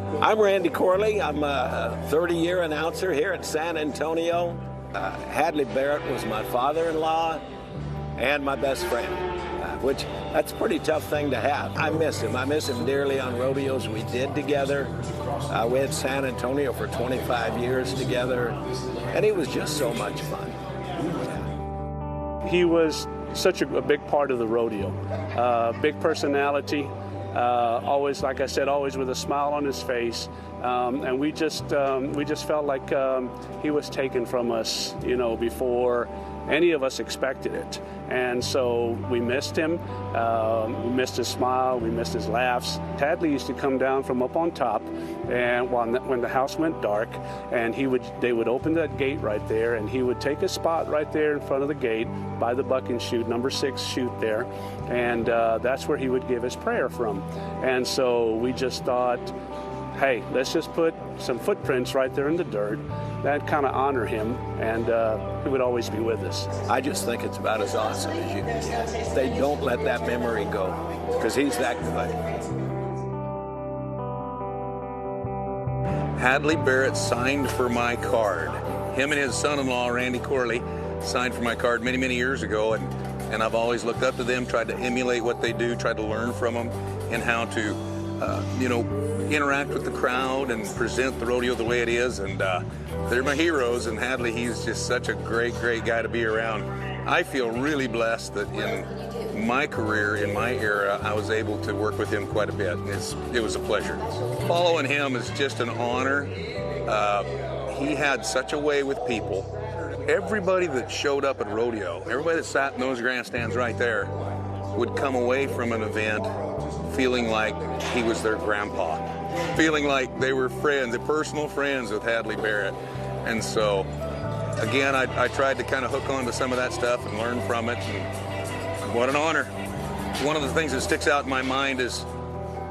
I'm Randy Corley. I'm a 30-year announcer here at San Antonio. Hadley Barrett was my father-in-law and my best friend, which that's a pretty tough thing to have. I miss him. I miss him dearly on rodeos we did together. We had San Antonio for 25 years together, and he was just so much fun. He was such a big part of the rodeo, big personality. Always, like I said, always with a smile on his face, and we just felt like he was taken from us, before any of us expected it. And so we missed him. We missed his smile. We missed his laughs. Hadley used to come down from up on top, and when the house went dark, and they would open that gate right there, and he would take a spot right there in front of the gate by the buck and chute, number 6 chute there, and that's where he would give his prayer from. And so we just thought, hey, let's just put some footprints right there in the dirt. That kind of honor him, and he would always be with us. I just think it's about as awesome as you can get. They don't let that memory go, because he's that good. Hadley Barrett signed for my card. Him and his son-in-law, Randy Corley, signed for my card many, many years ago, and I've always looked up to them, tried to emulate what they do, tried to learn from them, and how to, interact with the crowd and present the rodeo the way it is, and they're my heroes, and Hadley, he's just such a great, great guy to be around. I feel really blessed that in my career, in my era, I was able to work with him quite a bit. It was a pleasure. Following him is just an honor. He had such a way with people. Everybody that showed up at rodeo, everybody that sat in those grandstands right there, would come away from an event feeling like he was their grandpa, feeling like they were friends, the personal friends with Hadley Barrett. And so, again, I tried to kind of hook on to some of that stuff and learn from it, and what an honor. One of the things that sticks out in my mind is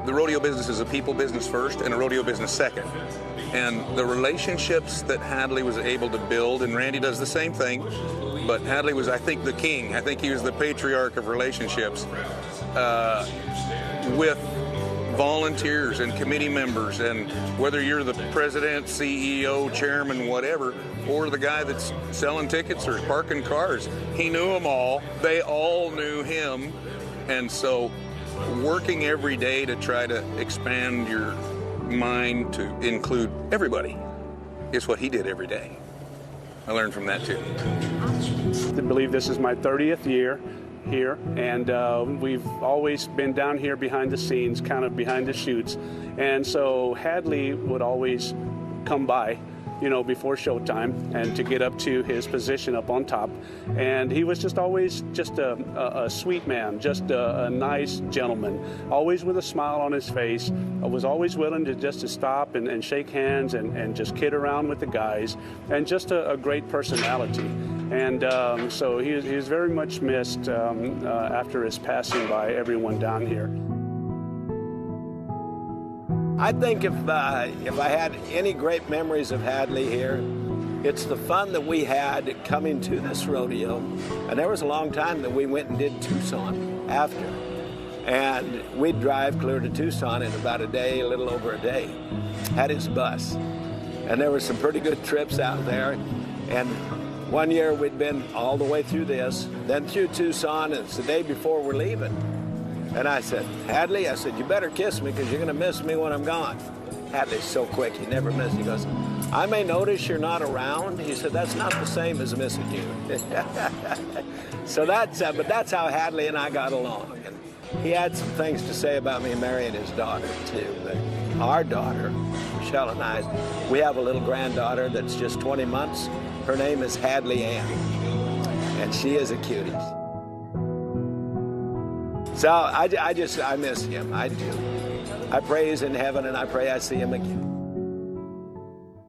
the rodeo business is a people business first and a rodeo business second. And the relationships that Hadley was able to build, and Randy does the same thing, but Hadley was, I think, the king. I think he was the patriarch of relationships with volunteers and committee members, and whether you're the president, CEO, chairman, whatever, or the guy that's selling tickets or parking cars, he knew them all. They all knew him. And so working every day to try to expand your mind to include everybody is what he did every day. I learned from that too. I believe this is my 30th year here, and we've always been down here behind the scenes, kind of behind the chutes. And so Hadley would always come by, before showtime, and to get up to his position up on top. And he was just always just a sweet man, just a nice gentleman, always with a smile on his face, was always willing to stop and shake hands and just kid around with the guys, and just a great personality. And so he was very much missed after his passing by everyone down here. I think if I had any great memories of Hadley here, it's the fun that we had coming to this rodeo. And there was a long time that we went and did Tucson after. And we'd drive clear to Tucson in about a day, a little over a day. Had his bus. And there were some pretty good trips out there. And one year we'd been all the way through this, then through Tucson, and it's the day before we're leaving. And I said, Hadley, I said, you better kiss me because you're going to miss me when I'm gone. Hadley's so quick, he never missed. He goes, I may notice you're not around. He said, that's not the same as missing you. So but that's how Hadley and I got along. And he had some things to say about me marrying his daughter, too. But our daughter, Michelle and I, we have a little granddaughter that's just 20 months. Her name is Hadley Ann, and she is a cutie. So I miss him, I do. I pray he's in heaven, and I pray I see him again.